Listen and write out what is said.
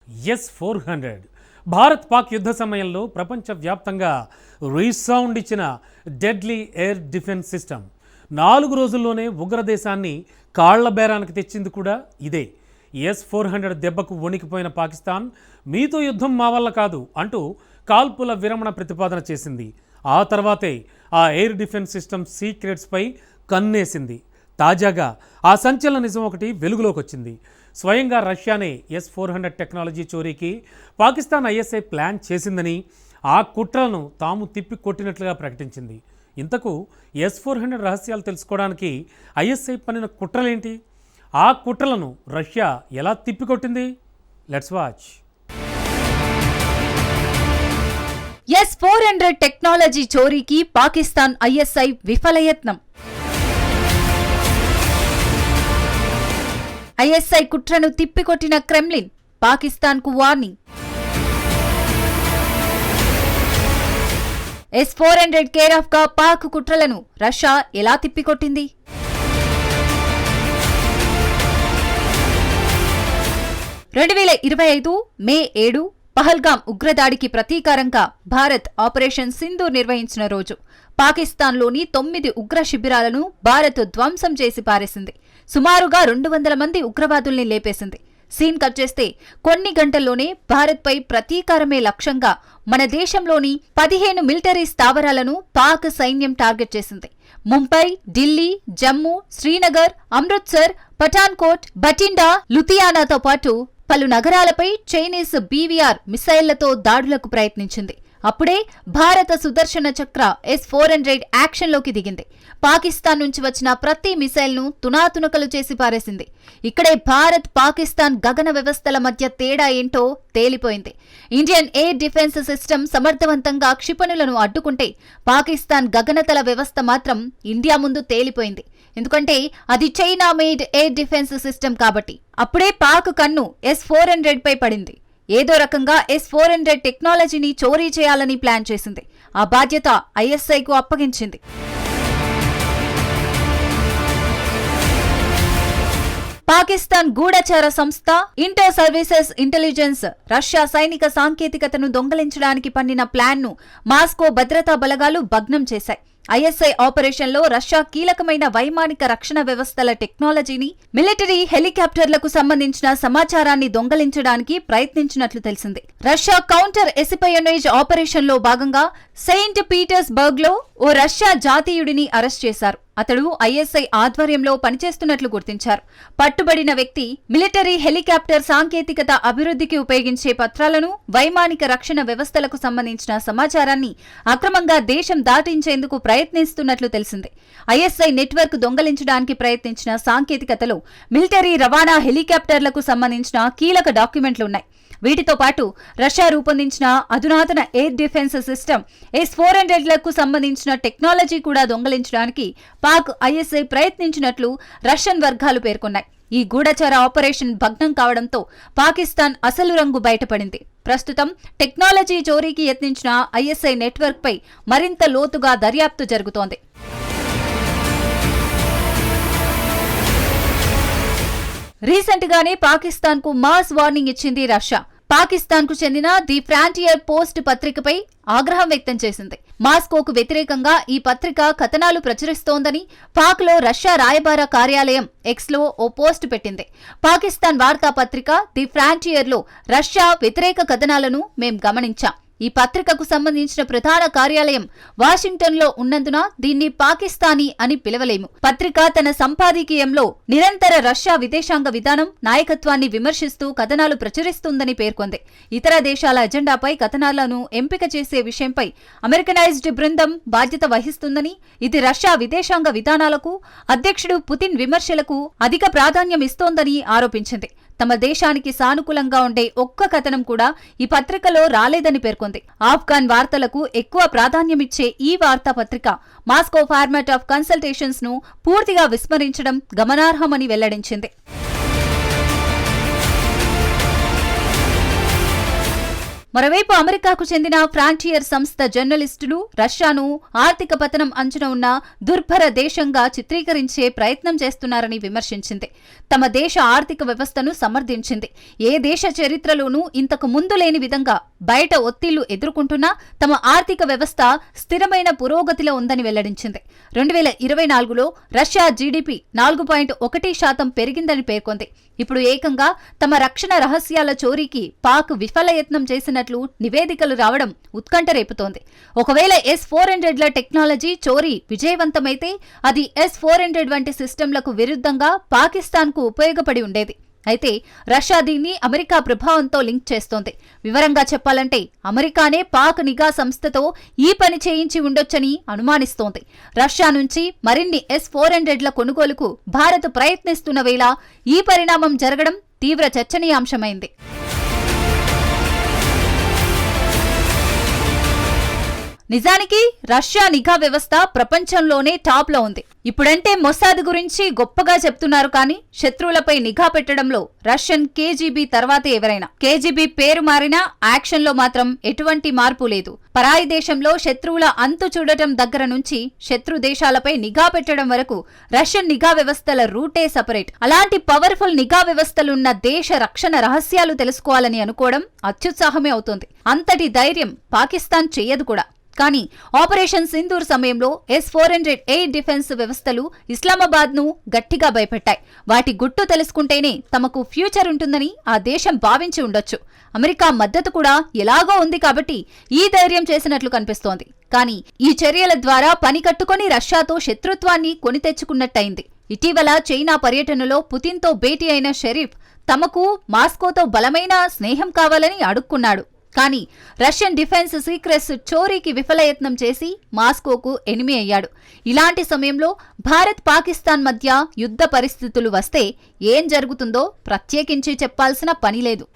S-400 Bharat Pak యుద్ధ సమయంలో ప్రపంచవ్యాప్తంగా రీసౌండ్ ఇచ్చిన డెడ్లీ ఎయిర్ డిఫెన్స్ సిస్టమ్ 4 రోజుల్లోనే ఉగ్రదేశాన్ని కాళ్ల బేరానికి తెచ్చింది కూడా ఇదే. S-400 దెబ్బకు వణికిపోయిన పాకిస్తాన్ మీతో యుద్ధం మా వల్ల కాదు అంటూ కాల్పుల విరమణ ప్రతిపాదన చేసింది. ఆ తర్వాతే ఆ ఎయిర్ డిఫెన్స్ సిస్టమ్ సీక్రెట్స్పై కన్నేసింది. తాజాగా ఆ సంచలన నిజం ఒకటి వెలుగులోకి వచ్చింది. స్వయంగా రష్యానే S-400 టెక్నాలజీ చోరీకి పాకిస్తాన్ ISI ప్లాన్ చేసిందని, ఆ కుట్రలను తాము తిప్పి కొట్టినట్లుగా ప్రకటించింది. ఇంతకు S-400 రహస్యాలు తెలుసుకోవడానికి ISI పన్నిన కుట్రలేంటి? ఆ కుట్రలను రష్యా ఎలా తిప్పికొట్టింది? Let's watch. S-400 టెక్నాలజీ చోరీకి పాకిస్తాన్ ISI విఫలయత్నం. ISI కుట్రను తిప్పికొట్టిన క్రెమ్లిన్, పాకిస్తాన్కు వార్నింగ్. S-400 కేర్ ఆఫ్ గా పాక్ కుట్రలను రష్యా ఎలా తిప్పికొట్టింది? మే 7 పహల్గాం ఉగ్రదాడికి ప్రతీకారంగా భారత్ ఆపరేషన్ సింధూర్ నిర్వహించిన రోజు. పాకిస్తాన్లోని 9 ఉగ్ర శిబిరాలను భారత్ ధ్వంసం చేసి పారేసింది. సుమారుగా 200 మంది ఉగ్రవాదుల్ని లేపేసింది. సీన్ కట్ చేస్తే కొన్ని గంటల్లోనే భారత్పై ప్రతీకారమే లక్ష్యంగా మన దేశంలోని 15 మిలిటరీ స్థావరాలను పాక్ సైన్యం టార్గెట్ చేసింది. ముంబై, ఢిల్లీ, జమ్మూ, శ్రీనగర్, అమృత్సర్, పఠాన్కోట్, బటిండా, లుధియానాతో పాటు పలు నగరాలపై చైనీస్ BVR మిసైళ్లతో దాడులకు ప్రయత్నించింది. అప్పుడే భారత సుదర్శన చక్ర S-400 యాక్షన్లోకి దిగింది. పాకిస్తాన్ నుంచి వచ్చిన ప్రతి మిసైల్ను తునాతునకలు చేసి పారేసింది. ఇక్కడే భారత్ పాకిస్తాన్ గగన వ్యవస్థల మధ్య తేడా ఏంటో తేలిపోయింది. ఇండియన్ ఎయిర్ డిఫెన్స్ సిస్టమ్ సమర్థవంతంగా క్షిపణులను అడ్డుకుంటే, పాకిస్తాన్ గగనతల వ్యవస్థ మాత్రం ఇండియా ముందు తేలిపోయింది. ఎందుకంటే అది China made air defence system కాబట్టి. అప్పుడే పాక్ కన్ను S-400 పై పడింది. ఏదో రకంగా S-400 టెక్నాలజీని చోరీ చేయాలని ప్లాన్ చేసింది. ఆ బాధ్యత ISIకు అప్పగించింది. పాకిస్తాన్ గూఢచార సంస్థ ఇంటర్ సర్వీసెస్ ఇంటెలిజెన్స్ రష్యా సైనిక సాంకేతికతను దొంగలించడానికి పన్నిన ప్లాన్ను మాస్కో భద్రతా బలగాలు భగ్నం చేశాయి. ISI ఆపరేషన్లో రష్యా కీలకమైన వైమానిక రక్షణ వ్యవస్థల టెక్నాలజీని, మిలిటరీ హెలికాప్టర్లకు సంబంధించిన సమాచారాన్ని దొంగలించడానికి ప్రయత్నించినట్లు తెలిసింది. రష్యా కౌంటర్ ఎస్పియోనేజ్ ఆపరేషన్లో భాగంగా సెయింట్ పీటర్స్బర్గ్ లో ఓ రష్యా జాతీయుడిని అరెస్ట్ చేశారు. అతడు ISI ఆధ్వర్యంలో పనిచేస్తున్నట్లు గుర్తించారు. పట్టుబడిన వ్యక్తి మిలిటరీ హెలికాప్టర్ సాంకేతికత అభివృద్ధికి ఉపయోగించే పత్రాలను, వైమానిక రక్షణ వ్యవస్థలకు సంబంధించిన సమాచారాన్ని అక్రమంగా దేశం దాటించేందుకు ప్రయత్నిస్తున్నట్లు తెలిసింది. ISI నెట్వర్క్ దొంగలించడానికి ప్రయత్నించిన సాంకేతికతలో మిలిటరీ రవాణా హెలికాప్టర్లకు సంబంధించిన కీలక డాక్యుమెంట్లున్నాయి. వీటితో పాటు రష్యా రూపొందించిన అధునాతన ఎయిర్ డిఫెన్స్ సిస్టమ్ S-400లకు సంబంధించిన టెక్నాలజీ కూడా దొంగలించడానికి పాక్ ISI ప్రయత్నించినట్లు రష్యన్ వర్గాలు పేర్కొన్నాయి. ఈ గూఢచార ఆపరేషన్ భగ్నం కావడంతో పాకిస్తాన్ అసలు రంగు బయటపడింది. ప్రస్తుతం టెక్నాలజీ చోరీకి యత్నించిన ISI నెట్వర్క్ పై మరింత లోతుగా దర్యాప్తు జరుగుతోంది. రీసెంట్ గానే పాకిస్తాన్ కు మాస్ వార్నింగ్ ఇచ్చింది రష్యా. పాకిస్తాన్ కు చెందిన ది ఫ్రాంటియర్ పోస్ట్ పత్రికపై ఆగ్రహం వ్యక్తం చేసింది. మాస్కోకు వ్యతిరేకంగా ఈ పత్రిక కథనాలు ప్రచురిస్తోందని పాక్ లో రష్యా రాయబార కార్యాలయం ఎక్స్ లో ఓ పోస్ట్ పెట్టింది. పాకిస్తాన్ వార్తాపత్రిక ది ఫ్రాంటియర్ లో రష్యా వ్యతిరేక కథనాలను మేం గమనించాం. ఈ పత్రికకు సంబంధించిన ప్రధాన కార్యాలయం వాషింగ్టన్ లో ఉన్నందున దీన్ని పాకిస్తానీ అని పిలవలేము. పత్రిక తన సంపాదకీయంలో నిరంతర రష్యా విదేశాంగ విధానం, నాయకత్వాన్ని విమర్శిస్తూ కథనాలు ప్రచురిస్తుందని పేర్కొంది. ఇతర దేశాల ఎజెండాపై కథనాలను ఎంపిక చేసే విషయంపై అమెరికనైజ్డ్ బృందం బాధ్యత వహిస్తుందని, ఇది రష్యా విదేశాంగ విధానాలకు, అధ్యక్షుడు పుతిన్ విమర్శలకు అధిక ప్రాధాన్యం ఇస్తోందని ఆరోపించింది. తమ దేశానికి సానుకూలంగా ఉండే ఒక్క కథనం కూడా ఈ పత్రికలో రాలేదని పేర్కొంది. ఆఫ్ఘాన్ వార్తలకు ఎక్కువ ప్రాధాన్యమిచ్చే ఈ వార్తాపత్రిక మాస్కో ఫార్మాట్ ఆఫ్ కన్సల్టేషన్స్ ను పూర్తిగా విస్మరించడం గమనార్హమని వెల్లడించింది. మరోవైపు అమెరికాకు చెందిన ఫ్రాంటియర్ సంస్థ జర్నలిస్టులు రష్యాను ఆర్థిక పతనం అంచున ఉన్న దుర్భర దేశంగా చిత్రీకరించే ప్రయత్నం చేస్తున్నారని విమర్శించింది. తమ దేశ ఆర్థిక వ్యవస్థను సమర్థించింది. ఏ దేశ చరిత్రలోనూ ఇంతకు ముందు లేని విధంగా బయట ఒత్తిళ్లు ఎదుర్కొంటున్నా తమ ఆర్థిక వ్యవస్థ స్థిరమైన పురోగతిలో ఉందని వెల్లడించింది. 2024లో రష్యా జీడీపీ 4.1% పెరిగిందని పేర్కొంది. ఇప్పుడు ఏకంగా తమ రక్షణ రహస్యాల చోరీకి పాక్ విఫలయత్నం చేసినట్లు నివేదికలు రావడం ఉత్కంఠ రేపుతోంది. ఒకవేళ S-400ల టెక్నాలజీ చోరీ విజయవంతమైతే అది S-400 వంటి సిస్టంలకు విరుద్ధంగా పాకిస్తాన్కు ఉపయోగపడి ఉండేది. అయితే రష్యా దీన్ని అమెరికా ప్రభావంతో లింక్ చేస్తోంది. వివరంగా చెప్పాలంటే అమెరికానే పాక్ నిఘా సంస్థతో ఈ పని చేయించి ఉండొచ్చని అనుమానిస్తోంది. రష్యా నుంచి మరిన్ని S-400ల కొనుగోలుకు భారత్ ప్రయత్నిస్తున్న వేళ ఈ పరిణామం జరగడం తీవ్ర చర్చనీయాంశమైంది. నిజానికి రష్యా నిఘా వ్యవస్థ ప్రపంచంలోనే టాప్ లో ఉంది. ఇప్పుడంటే మొసాద్ గురించి గొప్పగా చెప్తున్నారు, కానీ శత్రువులపై నిఘా పెట్టడంలో రష్యన్ KGB తర్వాతే ఎవరైనా. KGB పేరు మారినా యాక్షన్ లో మాత్రం ఎటువంటి మార్పు లేదు. పరాయి దేశంలో శత్రువుల అంతు చూడటం దగ్గర నుంచి శత్రు దేశాలపై నిఘా పెట్టడం వరకు రష్యన్ నిఘా వ్యవస్థల రూటే సపరేట్. అలాంటి పవర్ఫుల్ నిఘా వ్యవస్థలున్న దేశ రక్షణ రహస్యాలు తెలుసుకోవాలని అనుకోవడం అత్యుత్సాహమే అవుతోంది. అంతటి ధైర్యం పాకిస్తాన్ చెయ్యదు కూడా. కానీ ఆపరేషన్ సింధూర్ సమయంలో S-400 ఎయిర్ డిఫెన్స్ వ్యవస్థలు ఇస్లామాబాద్ ను గట్టిగా భయపెట్టాయి. వాటి గుట్టు తెలుసుకుంటేనే తమకు ఫ్యూచర్ ఉంటుందని ఆ దేశం భావించి ఉండొచ్చు. అమెరికా మద్దతు కూడా ఎలాగో ఉంది కాబట్టి ఈ ధైర్యం చేసినట్లు కనిపిస్తోంది. కానీ ఈ చర్యల ద్వారా పని కట్టుకుని రష్యాతో శత్రుత్వాన్ని కొని తెచ్చుకున్నట్టయింది. ఇటీవల చైనా పర్యటనలో పుతిన్తో భేటీ అయిన షరీఫ్ తమకు మాస్కోతో బలమైన స్నేహం కావాలని అడుక్కున్నాడు. కానీ రష్యన్ డిఫెన్స్ సీక్రెట్స్ చోరీకి విఫలయత్నం చేసి మాస్కోకు ఎనిమి అయ్యాడు. ఇలాంటి సమయంలో భారత్ పాకిస్తాన్ మధ్య యుద్ధ పరిస్థితులు వస్తే ఏం జరుగుతుందో ప్రత్యేకించి చెప్పాల్సిన పని లేదు.